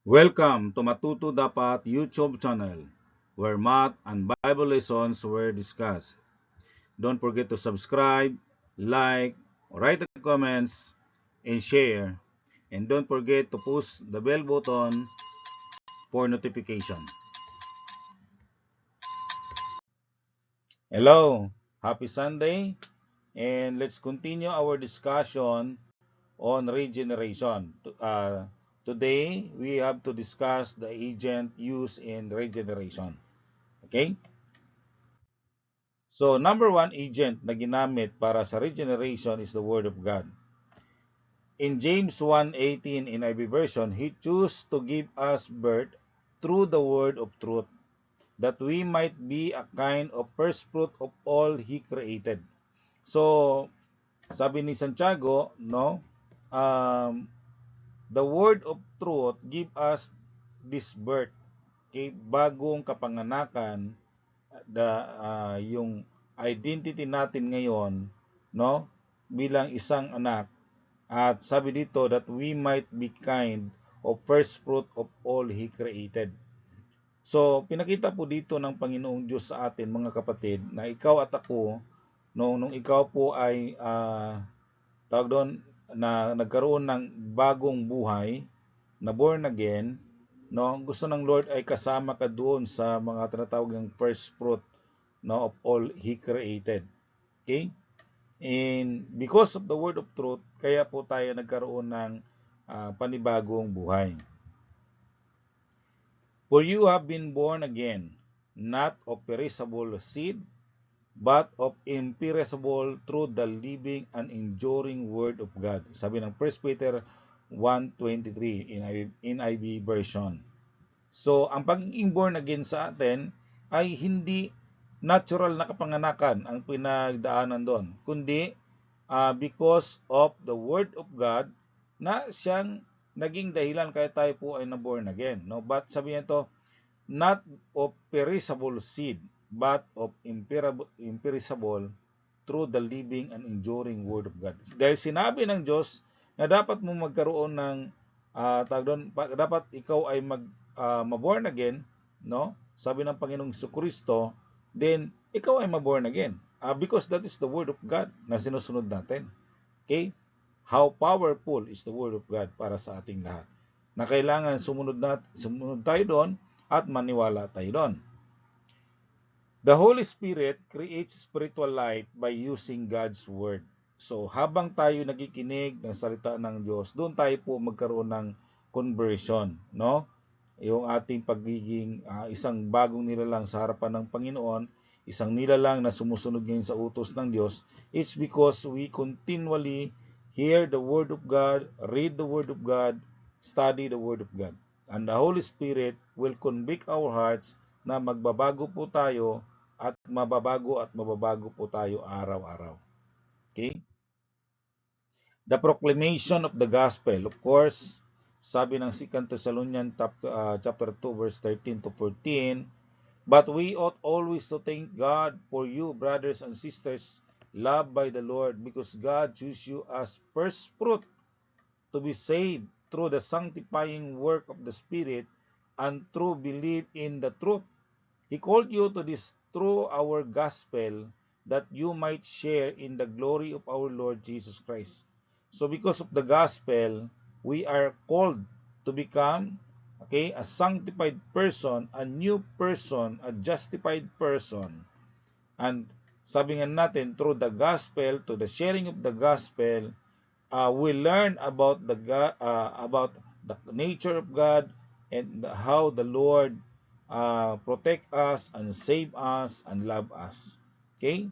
Welcome to Matuto Dapat YouTube channel, where math and Bible lessons were discussed. Don't forget to subscribe, like, write the comments, and share. And don't forget to push the bell button for notification. Hello, happy Sunday, and let's continue our discussion on regeneration. Today, we have to discuss the agent used in regeneration. Okay? So, number one agent na ginamit para sa regeneration is the Word of God. In James 1:18 in NIV version, He chose to give us birth through the word of truth, that we might be a kind of first fruit of all He created. So, sabi ni Santiago, no, um, the word of truth give us this birth, okay, bagong kapanganakan, yung identity natin ngayon, no, bilang isang anak. At sabi dito that we might be kind of first fruit of all He created. So, pinakita po dito ng Panginoong Diyos sa atin, mga kapatid, na ikaw at ako, nung ikaw po ay, tawag doon, na nagkaroon ng bagong buhay, na born again, no, gusto ng Lord ay kasama ka doon sa mga tinatawag ng first fruit, no, of all He created. Okay? And because of the word of truth, kaya po tayo nagkaroon ng panibagong buhay. For you have been born again, not of perishable seed, but of imperishable through the living and enduring word of God. Sabi ng 1 Peter 1:23 in NIV version. So, ang pagiging born again sa atin ay hindi natural na kapanganakan ang pinagdaanan doon, kundi because of the Word of God na siyang naging dahilan kaya tayo po ay na-born again. No? But sabi niya ito, not of perishable seed, but of imperishable through the living and enduring Word of God. Dahil sinabi ng Diyos na dapat mo magkaroon ng dapat ikaw ay ma-born again, no? Sabi ng Panginoong Kristo, then ikaw ay ma-born again. Because that is the Word of God na sinusunod natin. Okay? How powerful is the Word of God para sa ating lahat. Na kailangan sumunod tayo doon at maniwala tayo doon. The Holy Spirit creates spiritual life by using God's Word. So, habang tayo nakikinig ng salita ng Diyos, doon tayo po magkaroon ng conversion, no? Yung ating pagiging isang bagong nilalang sa harapan ng Panginoon, isang nilalang na sumusunod ngayon sa utos ng Diyos, it's because we continually hear the Word of God, read the Word of God, study the Word of God. And the Holy Spirit will convict our hearts na magbabago po tayo at mababago po tayo araw-araw. Okay? The proclamation of the gospel, of course, sabi ng 2 Thessalonians chapter 2 verse 13 to 14, but we ought always to thank God for you, brothers and sisters, loved by the Lord, because God chose you as first fruit to be saved through the sanctifying work of the Spirit and through belief in the truth. He called you to this through our gospel, that you might share in the glory of our Lord Jesus Christ. So because of the gospel, we are called to become, okay, a sanctified person, a new person, a justified person. And sabi nga natin, through the gospel, to the sharing of the gospel, we learn about the nature of God and how the Lord protect us and save us and love us. Okay?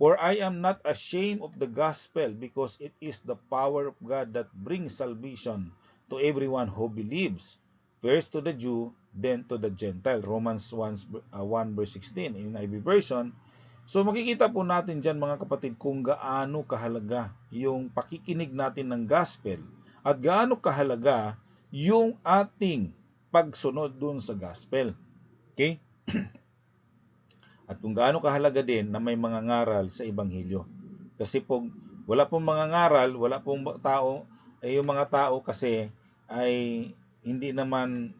For I am not ashamed of the gospel, because it is the power of God that brings salvation to everyone who believes, first to the Jew, then to the Gentile. Romans 1 verse 16 in NIV version. So makikita po natin dyan, mga kapatid, kung gaano kahalaga yung pakikinig natin ng gospel at gaano kahalaga yung ating pagsunod dun sa gospel. Okay? At kung gaano kahalaga din na may mga ngaral sa Ebanghelyo. Kasi po, wala pong mga ngaral, wala pong tao, yung mga tao kasi ay hindi naman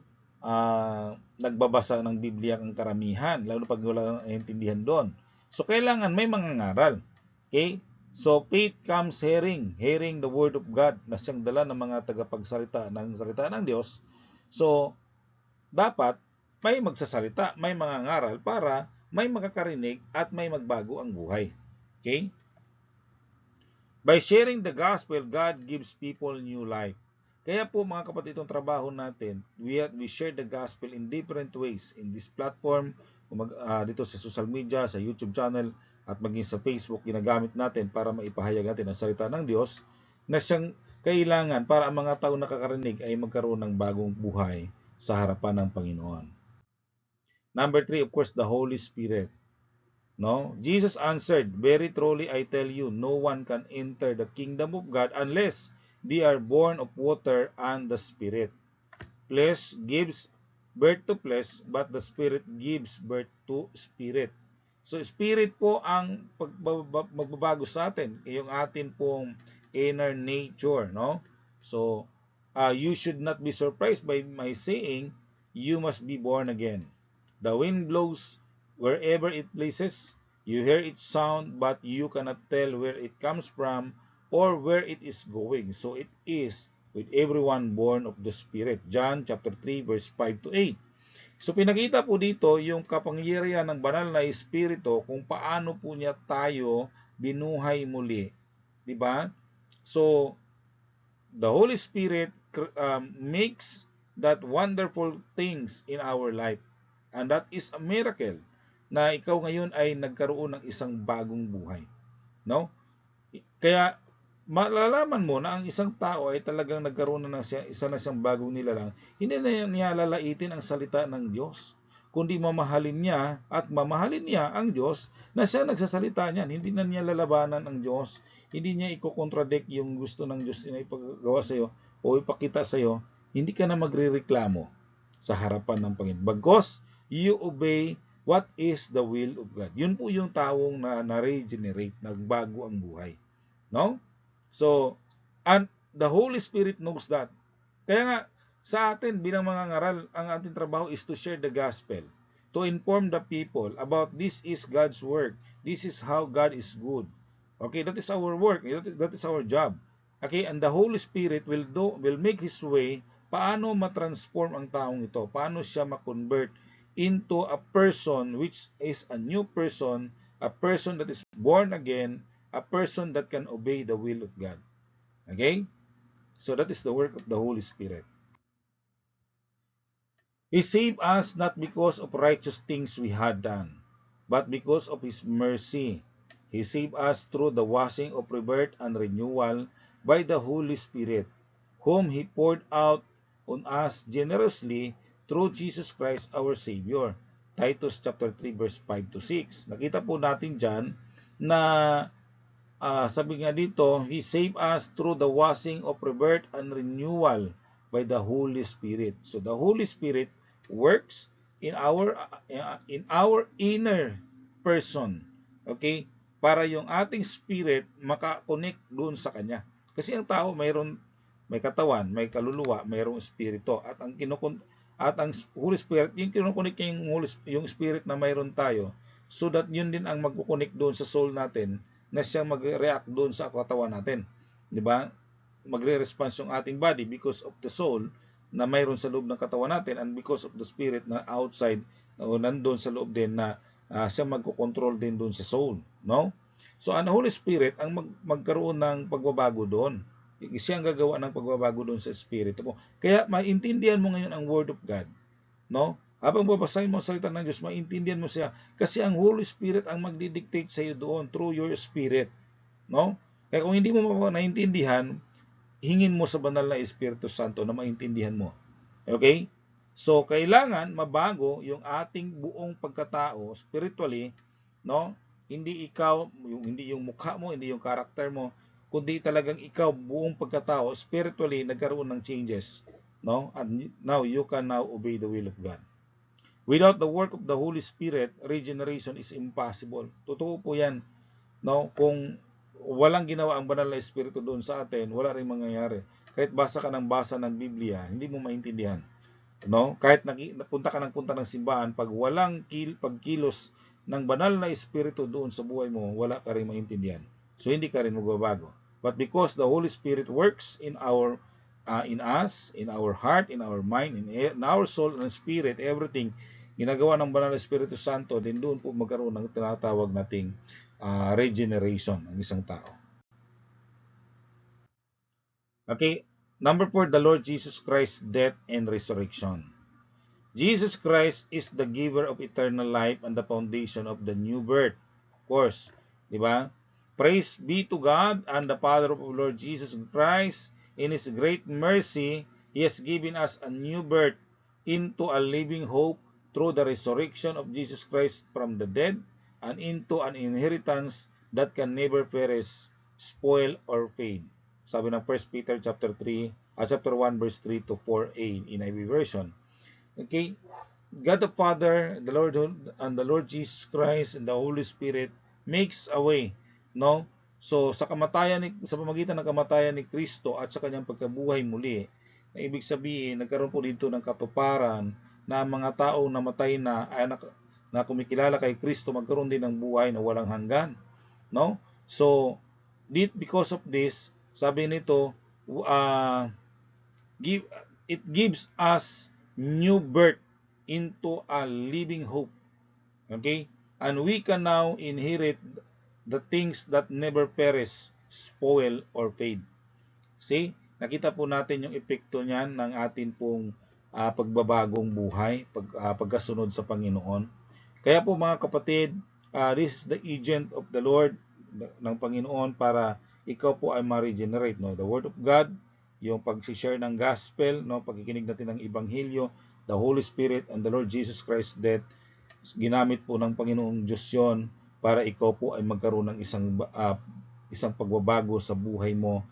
nagbabasa ng Biblia ang karamihan, lalo pag wala naiintindihan doon. So, kailangan may mangangaral. Okay? So, faith comes hearing the word of God na siyang dala ng mga tagapagsalita ng salita ng Diyos. So, dapat may magsasalita, may mangangaral para may makakarinig at may magbago ang buhay. Okay? By sharing the gospel, God gives people new life. Kaya po mga kapatid, itong trabaho natin, we share the gospel in different ways in this platform, dito sa social media, sa YouTube channel, at maging sa Facebook, ginagamit natin para maipahayag natin ang salita ng Diyos na siyang kailangan para ang mga tao nakakarinig ay magkaroon ng bagong buhay sa harapan ng Panginoon. Number 3, of course, the Holy Spirit. No? Jesus answered, "Very truly I tell you, no one can enter the kingdom of God unless they are born of water and the Spirit. Flesh gives birth to flesh, but the Spirit gives birth to spirit." So, Spirit po ang magbabago sa atin, yung atin pong inner nature, no? So, you should not be surprised by my saying, you must be born again. The wind blows wherever it pleases. You hear its sound, but you cannot tell where it comes from or where it is going. So it is with everyone born of the Spirit. John chapter 3 verse 5 to 8. So pinakita po dito yung kapangyarihan ng banal na Espiritu kung paano po niya tayo binuhay muli. Di ba? So the Holy Spirit makes that wonderful things in our life. And that is a miracle na ikaw ngayon ay nagkaroon ng isang bagong buhay. No? Kaya malalaman mo na ang isang tao ay talagang nagkaroon na isa na siyang bagong nilalang. Hindi na niya lalaitin ang salita ng Diyos, kundi mamahalin niya at mamahalin niya ang Diyos na siya nagsasalita niyan. Hindi na niya lalabanan ang Diyos. Hindi niya iko-contradict yung gusto ng Diyos na ipagawa sa iyo o ipakita sa iyo. Hindi ka na magrereklamo sa harapan ng Panginoon. Bagos you obey what is the will of God. Yun po yung taong na-regenerate, nagbago ang buhay. No? So, and the Holy Spirit knows that. Kaya nga, sa atin bilang mga ngaral, ang ating trabaho is to share the gospel, to inform the people about this is God's work. This is how God is good. Okay, that is our work. That is our job. Okay, and the Holy Spirit will make His way paano matransform ang taong ito, paano siya ma-convert into a person which is a new person, a person that is born again, a person that can obey the will of God. Okay? So that is the work of the Holy Spirit. He saved us not because of righteous things we had done, but because of His mercy. He saved us through the washing of rebirth and renewal by the Holy Spirit, whom He poured out on us generously through Jesus Christ our Savior. Titus chapter 3 verse 5 to 6. Nakita po natin dyan na sabi nga dito, He saved us through the washing of rebirth and renewal by the Holy Spirit. So the Holy Spirit works in our inner person. Okay? Para yung ating spirit makakonect doon sa Kanya. Kasi ang tao may katawan, may kaluluwa, mayroong espiritu at ang Holy Spirit, yung kinukunik niya yung spirit na mayroon tayo, so that yun din ang magkukunik doon sa soul natin na siya mag-react doon sa katawan natin. 'Di ba? Magre-response yung ating body because of the soul na mayroon sa loob ng katawan natin and because of the spirit na outside o nandoon sa loob din na siya magko-control din doon sa soul, no? So ang Holy Spirit ang magkaroon ng pagbabago doon. Siya ang gagawa ng pagbabago doon sa espiritu mo. Kaya maintindihan mo ngayon ang Word of God, no? Habang babasahin mo ang salita ng Diyos, maintindihan mo siya kasi ang Holy Spirit ang magdidictate sa iyo doon through your spirit, no? Kaya kung hindi mo naintindihan, hingin mo sa banal na Espiritu Santo na maintindihan mo. Okay? So kailangan mabago yung ating buong pagkatao spiritually, no? Hindi yung mukha mo, hindi yung karakter mo, kundi talagang ikaw buong pagkatao spiritually nagkaroon ng changes, no? And now you can now obey the will of God. Without the work of the Holy Spirit, regeneration is impossible. Totoo po 'yan, no? Kung walang ginawa ang banal na espiritu doon sa atin, wala ring mangyayari. kahit basa ka ng basa ng Biblia, hindi mo maintindihan. No? Kahit punta ka ng simbahan, pag walang pagkilos ng banal na espiritu doon sa buhay mo, wala ka rin maintindihan. So hindi ka rin magbabago. But because the Holy Spirit works in us, in our heart, in our mind, in our soul and spirit, everything ginagawa ng banal na Espiritu Santo, din doon po magkaroon ng tinatawag nating regeneration ng isang tao. Okay, number 4, the Lord Jesus Christ's death and resurrection. Jesus Christ is the giver of eternal life and the foundation of the new birth. Of course, di ba? Praise be to God and the Father of our Lord Jesus Christ. In His great mercy, He has given us a new birth into a living hope through the resurrection of Jesus Christ from the dead and into an inheritance that can never perish, spoil, or fade. Sabi ng 1 Peter chapter 1 verse 3 to 4a in NIV version. Okay, God the Father, the Lord and the Lord Jesus Christ and the Holy Spirit makes a way, no? So sa pamagitan ng kamatayan ni Kristo at sa kanyang pagkabuhay muli, na ibig sabihin nagkaroon po dito ng katuparan na mga taong namatay na kumikilala kay Kristo magkaroon din ng buhay na walang hanggan, no? So because of this, sabi nito, it gives us new birth into a living hope. Okay? And we can now inherit the things that never perish, spoil, or fade. See? Nakita po natin yung epekto niyan ng atin pong pagbabagong buhay, pagkasunod sa Panginoon. Kaya po mga kapatid, this is the agent of the Lord, ng Panginoon, para ikaw po ay ma-regenerate. No? The Word of God, yung pag-share ng gospel, no? Pagkikinig natin ng Ebanghelyo, the Holy Spirit, and the Lord Jesus Christ death, ginamit po ng Panginoong Diyos yon para ikaw po ay magkaroon ng isang pagbabago sa buhay mo.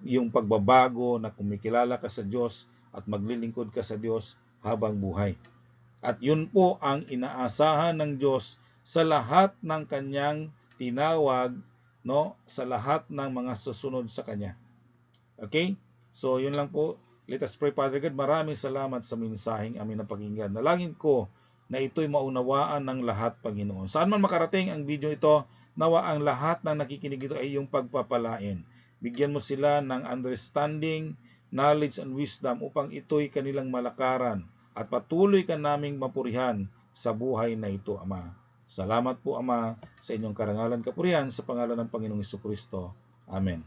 Yung pagbabago na kumikilala ka sa Diyos at maglilingkod ka sa Diyos habang buhay. At yun po ang inaasahan ng Diyos sa lahat ng kanyang tinawag, no, sa lahat ng mga susunod sa kanya. Okay? So, yun lang po. Let us pray. Father God, maraming salamat sa mensaheng amin na pakinggan. Nalangin ko na ito'y maunawaan ng lahat, Panginoon. Saan man makarating ang video ito, nawa ang lahat ng nakikinig ito ay iyong pagpapalain. Bigyan mo sila ng understanding, knowledge, and wisdom upang ito'y kanilang malakaran at patuloy ka naming mapurihan sa buhay na ito, Ama. Salamat po, Ama, sa inyong karangalan kapurihan sa pangalan ng Panginoong Hesukristo. Amen.